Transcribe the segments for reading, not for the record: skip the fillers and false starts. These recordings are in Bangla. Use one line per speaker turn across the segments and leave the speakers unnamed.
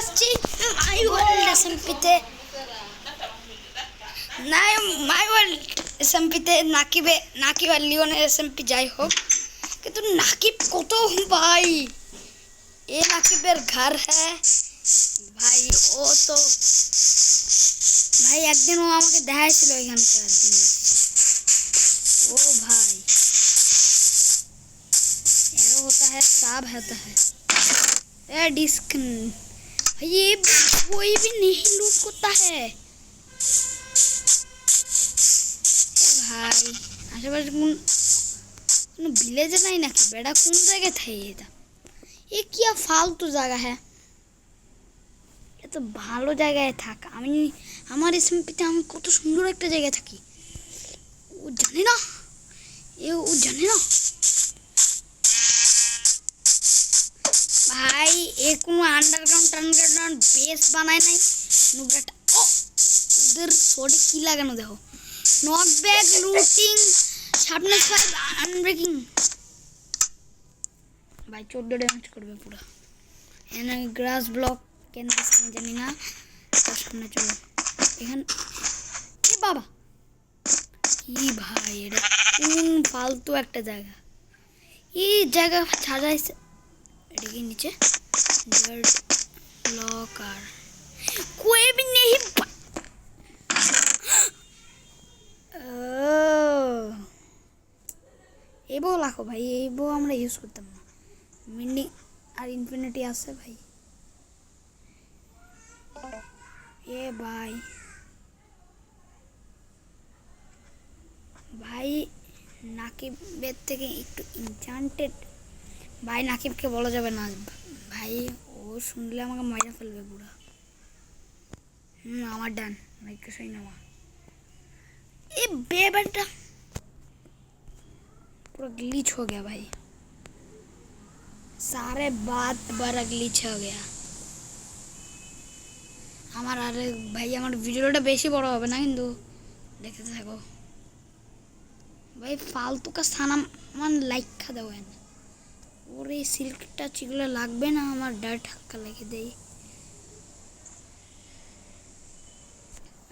আসছি মাই ওয়ার্ল্ড এসএমপিতে না মাই ওয়ার্ল্ড এসএমপিতে নাকিব আর লিওনের এসএমপি যাই হোক কিন্তু নাকিব কত ভাই ये नाकिबेर घर है भाई ও তো भाई একদিন ও আমাকে দেখাইছিল এখানকার জিনিস ओ भाई एरो होता है साब होता है ए डिस्क भाई ये कोई भी नहीं लूट करता है ए भाई आशेपाशे কোনো ভিলেজে নাই নাকি বেড়া কোন জায়গায় থাকে এটা ये क्या फालतू जगह है ये तो ভালো জায়গায় থাক আমি আমার এসএমপিতে আমি কত সুন্দর একটা জায়গায় থাকি ও জানে না ও জানে না ভাই এ কোনো আন্ডারগ্রাউন্ড বেস বানায় নাই নুবরাটা ও ওদের শটে কি লাগানো দেখো নকব্যাক লুটিং শার্পনেস 5 আনব্রেকিং भाई 14 डैमेज करबे पूरा एना ग्रास ब्लॉक केन दिसने जानि ना तार सामने चलो एखान ए बाबा की भाई एटा कोन फालतू একটা জায়গা এই জায়গা সাজাইছে এটা কি নিচে ডার্ট ব্লকার कोई भी नहीं এবো লাখো ভাই এবো আমরা ইউজ করতাম না मिनी और इन्फिनिटी आसे भाई ये भाई भाई नाकिबेर থেকে একটু এনচান্টেড ভাই নাকিবকে বলা যাবে না ভাই ও শুনলে আমাকে মাইরা ফেলবে পুরো আমার ডান লাইক সই নামা ये बेबटा पूरा ग्लिच हो गया भाई सारे बात बड़ा ग्लिच हो गया আমার আরে ভাই আমার ভিডিওটা বেশি বড় হবে না কিন্তু দেখতে থাকো ভাই ফালতু কা সানাম মান লাইক খা দাও এন ওরে সিল্কটা চিগুলো লাগবে না আমার ডার্ট হালকা লাগিয়ে দেই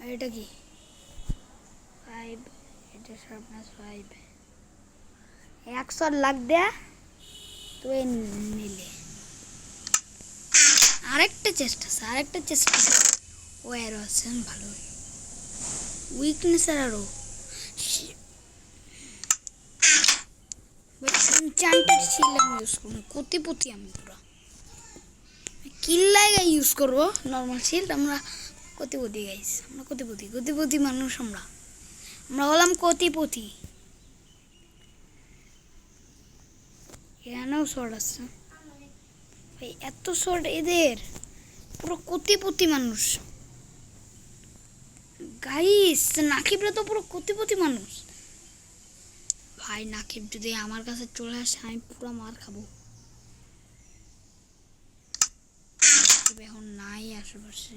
আর এটা কি 5 এটা শার্পনেস 5 100 লাগ দে তো নিলে আরেকটা চেষ্টা ও এরো আছে ভালো উইকনেস আরো এনচান্টেড ছিল আমি ইউজ করব কোটিপতি আমি পুরো কিল লাগা ইউজ করব নরমাল শিল্ড আমরা কোটিপতি গাইস আমরা কোটিপতি মানুষ আমরা হলাম কোটিপতি এখানেও শর্ট আছে ভাই এত শর্ট এদের পুরো কোটিপতি মানুষ গাইস নাকিবরা তো পুরো কোটিপতি মানুষ ভাই নাকিব যদি আমার কাছে চলে আসে আমি পুরো মার খাবো এখন নাই আশেপাশে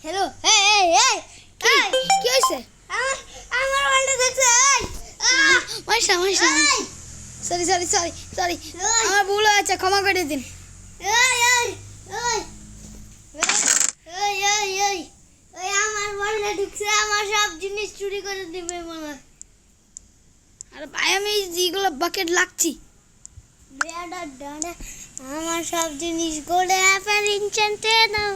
হ্যালো এই কি হইছে আমার ওয়ালটা দেখছে মাইশা সরি আমার ভুল হয়েছে ক্ষমা করে দিন আমার ওয়ালটা ঢুকছে আমার সব জিনিস চুরি করে দিবে মনে আরে ভাই আমি যেগুলো বাকেট লাগছি আমার সব জিনিস গোল্ড অ্যাপেল ইনচেন্টে দাও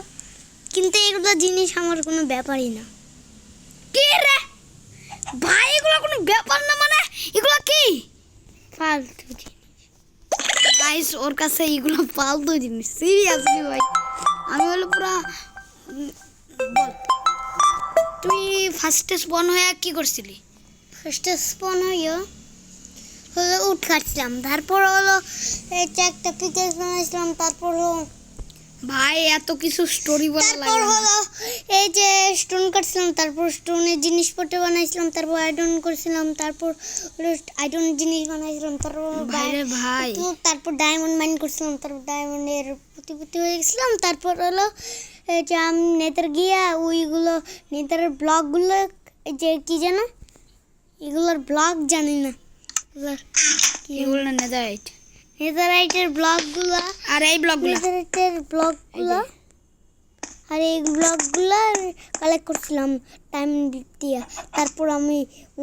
কিন্তু এগুলো জিনিস আমার কোনো ব্যাপারই না কি রে ভাই এগুলো কোনো ব্যাপার না মানে এগুলো কি ফালতু জিনিস গাইস ওর কাছে এগুলো ফালতু জিনিস সিরিয়াসলি ভাই আমি বলে পুরো বল তুই ফার্স্টে স্পন হয়ে কি করছিলি ফার্স্টে স্পন হইও হলো উঠ কাটছিলাম তারপর হলো এই একটা পিকেস বানাইছিলাম তারপর ভাই এত কিছু স্টোরি বলা লাগে তারপর হলো এই যে স্টোন কাটছিলাম তারপর স্টোনের জিনিসপত্র বানাইছিলাম তারপর আয়রন করছিলাম তারপর হলো আয়রন জিনিস বানাইছিলাম তারপর ভাই তারপর ডায়মন্ড মাইন করছিলাম তারপর ডায়মন্ডের প্রতিপত্তি হয়ে গেছিলাম তারপর হলো এই যে আমি নেতার গিয়া ওইগুলো নেতারের ব্লকগুলো এই যে কি জানো এগুলোর ব্লক জানি না এগুলো নেদারাইটের ব্লকগুলো আর এই ব্লকগুলো নেদারাইটের ব্লকগুলো আর এই ব্লকগুলো কালেক্ট করছিলাম টাইম দিয়ে। তারপর আমি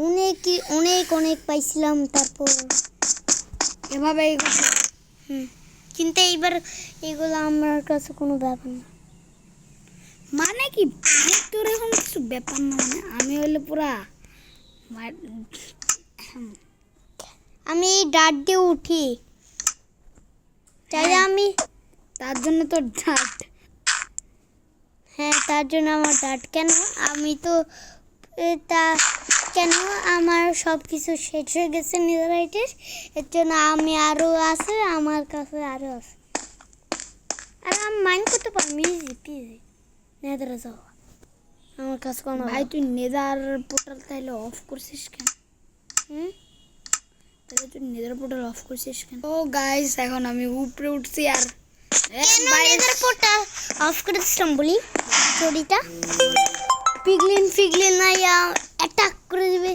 অনেক অনেক অনেক পাইছিলাম। তারপর
এভাবে
কিন্তু এইবার এগুলো আমার কাছে কোনো ব্যাপার না।
মানে কি তোর এখন কিছু ব্যাপার না, মানে আমি হইলে পুরা
আমি এই ডাট দিয়ে উঠি, তাহলে আমি
তার জন্য তো ডাট।
হ্যাঁ, তার জন্য আমার ডাট। কেন আমি তো তা কেন আমার সব কিছু শেষ হয়ে গেছে নেদারাইটের, এর জন্য আমি আরও আছে, আমার কাছে আরও আছে। আর আমি মাইন্ড করতে পারি ইজি পিজি নেদারে যাওয়া আমার কাছে কোনো।
ভাই তুই নেদার পোর্টাল তাহলে অফ করছিস কেন? তাহলে তুই নেদার পোর্টাল অফ করছিস কেন? ও গাইস, এখন আমি উপরে উঠছি আর
কেন নেদার পোর্টাল অফ করে দিছিলাম বলি স্টোরিটা। পিগলিন আইয়া অ্যাটাক করে দিবে,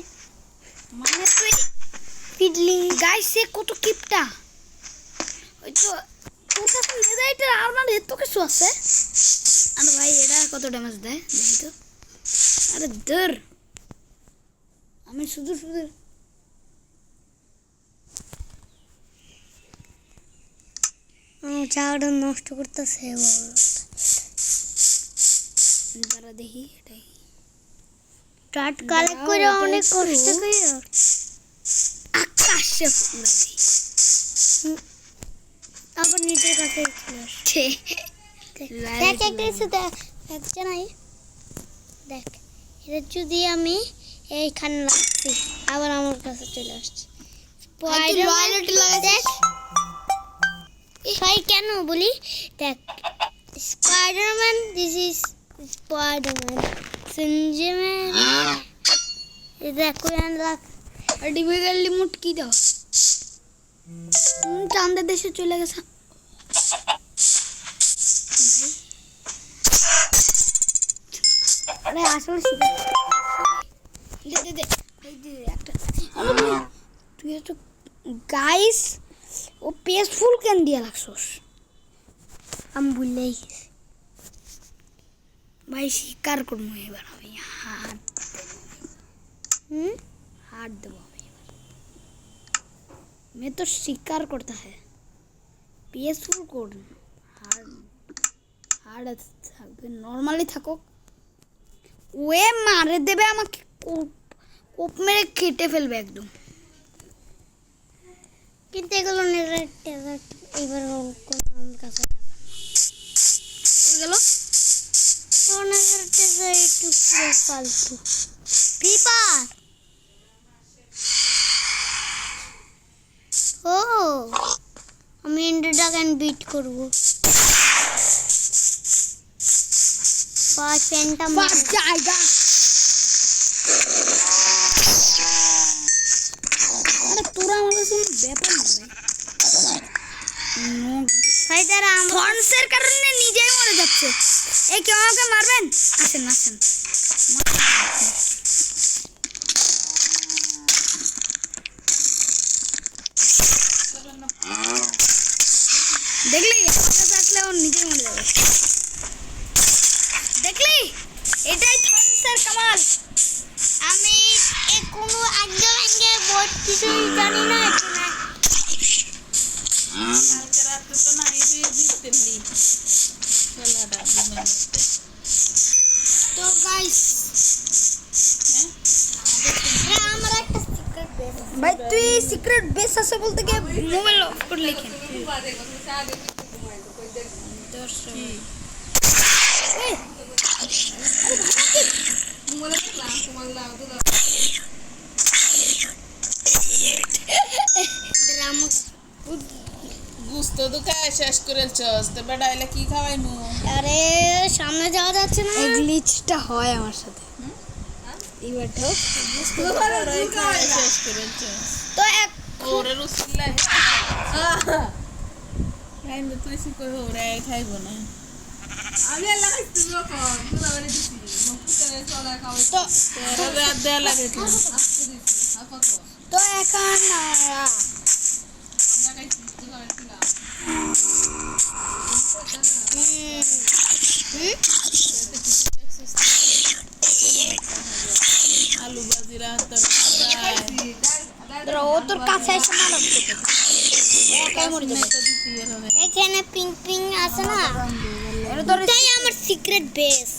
মানে তুই
পিগলিন
গাইস সে কত কিপটা। ওই তো তোর কাছে নেদাইটার আর এত কিছু আছে। আরে ভাই এটা কত ড্যামেজ দেয় দেখি তো। আরে ধর, আমি শুধু
আমার চাটা নষ্ট করতেছে।
দাঁড়া দেখি এটাই
ডাট কালেক্ট করে অনেক কষ্ট করে
আকাশে উড়াই দিই।
আবার নিজের কাছে চলে আসে। দেখ একটা কিছু দেখছে নাই, দেখ এটা যদি আমি এইখানে লাগছি আবার আমার কাছে চলে আসছে। দেখ ভাই কেন বলি, দেখ স্পাইডারম্যান, দিস ইজ স্পাইডারম্যান সিনজেম্যান। দেখ কোন লাগ
ডিফিকাল্ট লিমিট কি দাও? চাঁদের দেশে চলে গেছে। আরে আসলে তুই তো গাইস ও পেসফুল কেন দিয়া লাগছস?
আমি ভুলেই গেছি।
ভাই শিকার করবো এবার আমি हार्ड देबो मैं तो शिकार करता है पीसफुल कोड हार्ड हार्ड থাকবে নরমালি থাকো ওয়ে মারে দেবে আমাকে কোপ মেরে কেটে ফেলবে একদম
কিন্তু এগুলো নেদার এবার কোন আমার কাছে
হয়ে গেল
নেদার একটু পুরো ফালতু পিপার। ও আমি এন্ডার ড্রাগন বিট করব। পাঁচ ফ্যান্টম
ফাট জায়গা আরে তোরা আমাদের কোনো ব্যাপার না
ভাই তারা
ফন্সের কারণে নিজেই মরে যাচ্ছে। এই কেউ আমাকে মারবেন? আসেন আসেন দেখলি আসলে ও নিজেই মরে যাবে। দেখলি এটাই ফন্সের কামাল।
আমি কোনো আগে বহুত কিছুই জানি না।
কালকে রাতে তো না জিততে নি খেলাটা দিনের মধ্যে।
তো গাইস
আমার একটা সিক্রেট বেস
ভাই তুই সিক্রেট বেস আছে বলতে গিয়ে মোবাইল অফ করে লিখেন।
গুস্ত তো খায় শেষ করেছস তো বেটা এলে কি খাওয়াইমু?
আরে সামনে যাওয়া যাচ্ছে না।
এই গ্লিচটা হয় আমার সাথে এইবার তো
গুস্ত তো খায় শেষ করেছস
তো এক
ওরে রুসিল্লা খাইন তুই সি কই ওরে খাইব না আমি লাগাইছি যখন পুরো বাড়ি দিছি মুখে চলা খাওয়াই তো তোরে আর দেয়া লাগে তো আজকে দিছি আর কত
তো এখন
আমরা খাইছি তুই খাইছিলা
তোর কাছে এসে মারব তোকে একাই মরে যাবে
তো দিতি এভাবে
এখানে পিং পিং আছে না
এটা তোর
এটাই আমার সিক্রেট বেস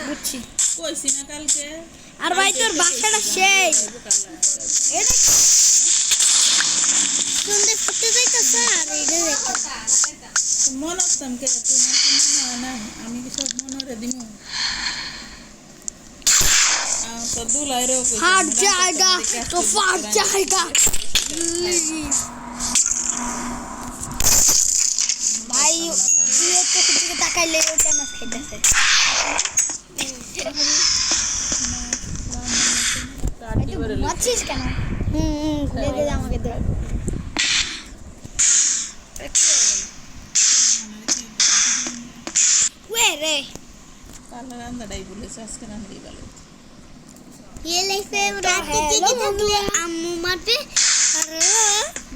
বুঝছি
কইছি না কালকে
আর ভাই তোর বাসাটা সেই এটা
সুন্দর ফুটে যাইতেছে আর এটা দেখো
মন আসতাম কে তোমার কি মনে হয় না আমি কি সব মনে রে দিমু তো দুলাই রে কইছি
ফাট जाएगा तो फाट जाएगा ভাই তুই তো দিকে তাকাইলে ওটা মাছ খাইতেছে
কাটি করে
মাছিস কেন দে দে আমাকে দে ওয়ে রে
কালা রান্দাটাই বলেছে আজকে রান্দি ভালো
ये लाइफ में रात जगह থাকলে আম্মু মারবে আর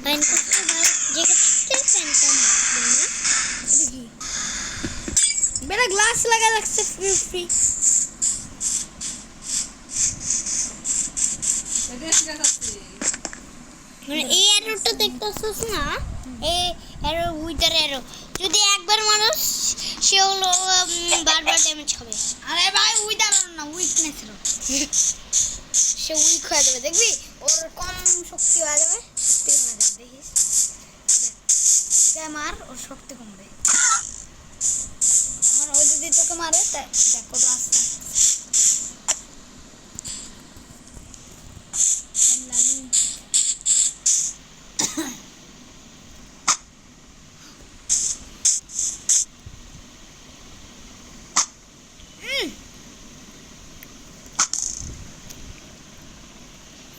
বাইন করতে ভাই জেগে থাকতে প্যান্টটা মারবে না
দেখি বেটা গ্লাস লাগা রাখছে ফ্রি ফ্রি
মানে এই অ্যারোটা দেখতেছস না এই অ্যারো উইটার অ্যারো যদি একবার মানুষ সে হলো বারবার ড্যামেজ হবে
আরে ভাই উই দাঁড়ানো না উইকনেস রে সে উইক হয়ে যাবে দেখবি ওর কম শক্তি হয়ে যাবে শক্তি কমে যাবে দেখিস দেখ মার ওর শক্তি কমবে আর ও যদি তোকে মারে তা দেখ কত আস্তে লালু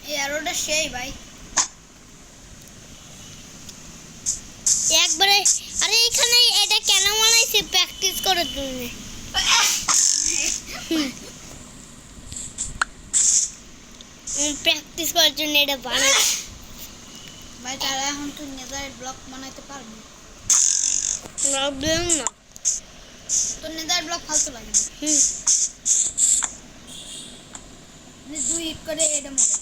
এই অ্যারোটা সেই ভাই
একবারে আরে এখানে এটা কেন বানাইছে প্র্যাকটিস করার জন্য প্র্যাকটিস করার জন্য এটা বানাইছে
ভাই তারা এখন তুই নেজার ব্লক বানাইতে পারবি
প্রবলেম না
তোর নেজার ব্লক ফালতু লাগে
হুম
দুই হিট করে এটা মরে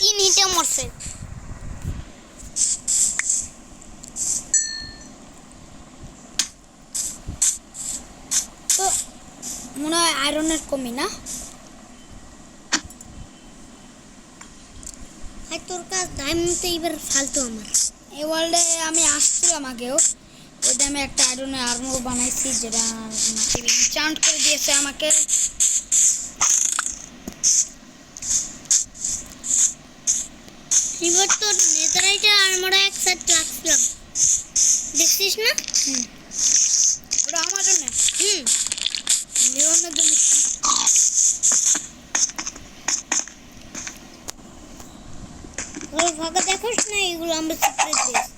তিন হিটে মরছে
তো মনে হয় আয়রনের কমি না
আর তোর কাছে ডায়মন্ড তো এবার ফালতু আমার
এই ওয়ার্ল্ডে আমি আসছিলাম আগেও ওইটা আমি একটা আয়রনের আর্মর বানাইছি যেটা নাকি এনচান্ট করে দিয়েছে আমাকে
এবার তোর নেতারাইটা আর্মার একসাথে রাখলাম দেখছিস না
ওটা আমার জন্য
হুম
লিওনের জন্য
ওর ফাঁকা দেখোস না এগুলো আমরা সিক্রেট বেস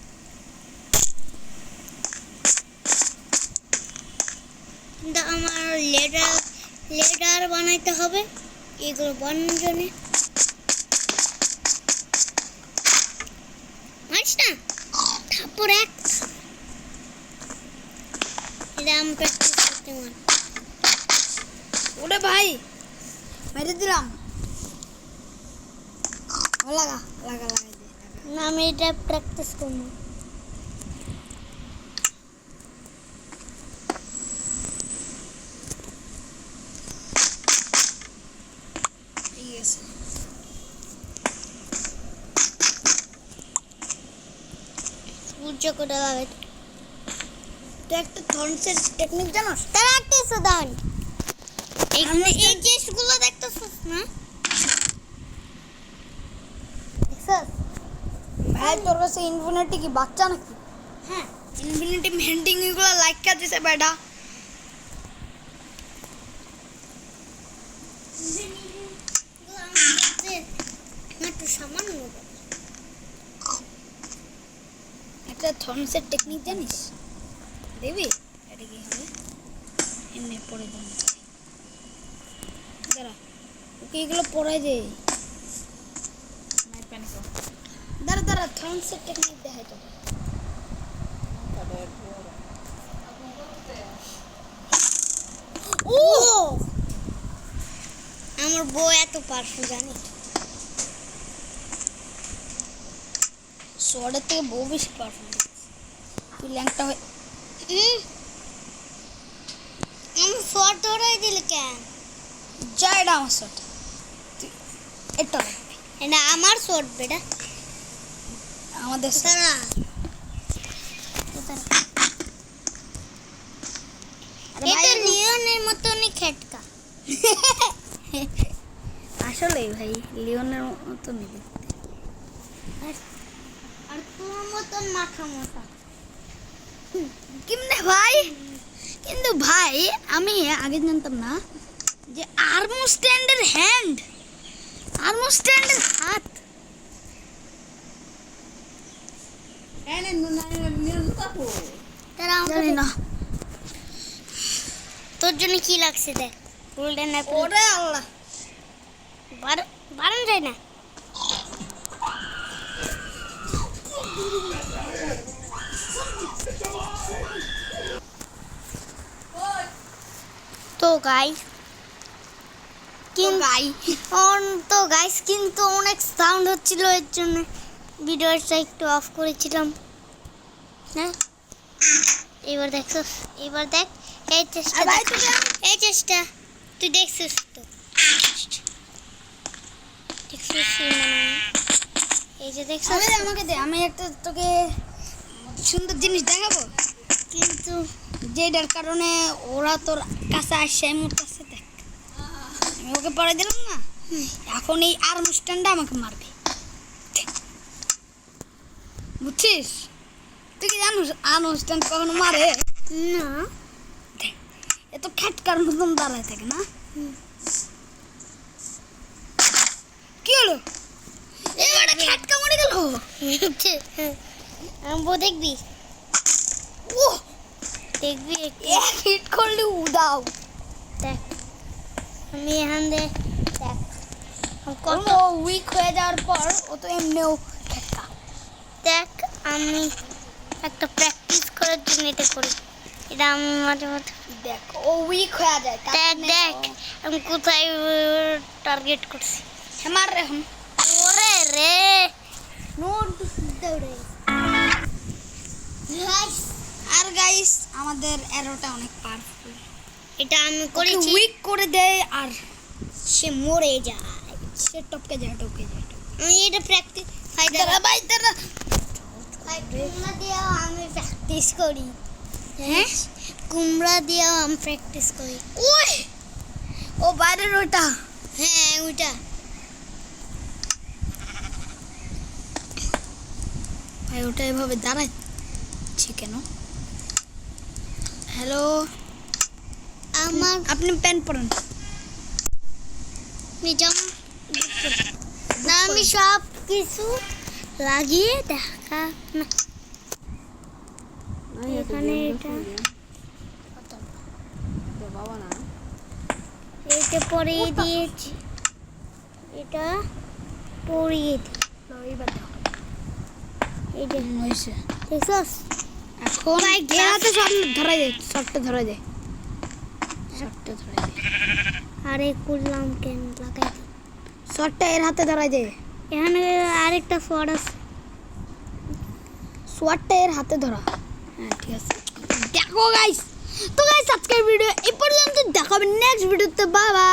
কিন্তু আমার লেডার বানাইতে হবে এগুলো বানানোর জন্য মারিস না থাপ্পর এক এটা আমি প্র্যাকটিস করতে মার
ওরে ভাই মেরে দিলাম লাগা লাগা লাগাই দে
না আমি এটা প্র্যাকটিস করবো
ঠিক আছে
সূর্য করে লাগাইতে
তুই একটা থর্নসের টেকনিক জানোস
তারা একটা সাধারণ এইখানে এই চেস্টগুলো দেখতেছিস না দেখছস
ভাই তোর কাছে ইনফিনিটি কি বাচ্চা নাকি
হ্যাঁ
ইনফিনিটি মেন্টিং এগুলো লাইক করে দিছে বেটা
একটু সামান্য
একটা থর্নসের টেকনিক জানিস দেবি এটা কি হবে এমনি পড়ে যাবে দাঁড়া ওকে এগুলো পড়াই দে
নাই পানি কো
দাঁড়া দাঁড়া থর্নসের টেকনিক দেখাই তো
ও আমার বউ এত পারফু জানি
সোয়ারের থেকে বউ বেশি পারফেক্ট তুই ল্যাংটা হয়ে
আমি শর্ট ধরাই দিলে কেন
যা এটা আমার শট তুই এটা রাখবি।
এটা আমার শর্ট বেটা
আমাদের shot।
তারা
আরে
এটা
ভাই,
লিওনের মতনই খেটকা
আসলেই ভাই লিওনের মতো মিলে
আর তোর মতন মাথা মোটা
কেমনে ভাই কিন্তু ভাই আমি আগে জানতাম না যে আর্মো স্ট্যান্ডের হ্যান্ড আর্মো স্ট্যান্ডের হাত
তারা আমাকে
জানি না
তোর জন্য কি লাগছে দেখ গোল্ডেন অ্যাপেল
ওরে আল্লাহ
বারণ যায় না তো গাইস তো গাইস কিন্তু অনেক সাউন্ড হচ্ছিল এর জন্য ভিডিওটা একটু অফ করেছিলাম হ্যাঁ এবার দেখছো এবার দেখ এই চেষ্টা
আর ভাই,
দেখ। এই চেষ্টা তুই দেখছিস তো দেখছিস এই যে দেখছিস
আমাকে দে আমি একটা তোকে সুন্দর জিনিস দেখাবো
কিন্তু
যেটার কারণে ওরা তোর কাছে আসছে মোর কাছে দেখ আমি ওকে পরে দিলাম না এখন এই আর্ম স্ট্যান্ডটা আমাকে মারবে বুঝছিস তুই কি জানিস আর্ম স্ট্যান্ড কখনো মারে
না
এত খেটকার মতন দাঁড়ায় থাকে না কি হলো এবার খেটকা মরে গেল
বউ দেখবি
ও
দেখবি একটু
এক হিট করলে উদাও
দেখ আমি এখান দিয়ে দেখ
কত উইক হয়ে যাওয়ার পর ও তো এমনিও খেটকা
দেখ আমি একটা প্র্যাকটিস করার জন্য এটা করি এটা আমি মাঝে মাঝে
দেখ ও উইক হয়ে যায়
দেখ দেখ আমি কোথায় টার্গেট করছি
মার রে এখন
ওরে রে নোট দৌড়ে
আর গাইস আমাদের অ্যারোটা অনেক পাওয়ারফুল
এটা আমি
করেছি
করেছি
উইক করে দেয় আর
সে মরে যায়
সে টপকে যায়
আমি এটা প্র্যাকটিস
দাঁড়া ভাই দাঁড়া
কুমড়া দিয়েও আমি প্র্যাকটিস করি হ্যাঁ কুমড়া দিয়েও আমি প্র্যাকটিস করি
ওই ও বাইরের ওটা
হ্যাঁ ওইটা
ভাই ওটা এভাবে দাঁড়াচ্ছে কেন হ্যালো
আমার
আপনি প্যান্ট পরেন
না আমি সব কিছু লাগিয়ে দেখা না এখানে এটা এটা পরিয়ে দিয়েছি এটা পরিয়ে দিই এইটা
হয়েছে
দেখছস
এখন এর হাতে সব ধরাই দে সবটা ধরাই দে
আরে করলাম কেন লাগাই দিই।
শটটা এর হাতে ধরাই দে
এখানে আরেকটা ফর আছে
সোয়ারটা এর হাতে ধরা হ্যাঁ ঠিক আছে দেখো গাইস তো গাইস আজকের ভিডিও এই পর্যন্ত দেখাবে নেক্সট ভিডিওতে বাই বাই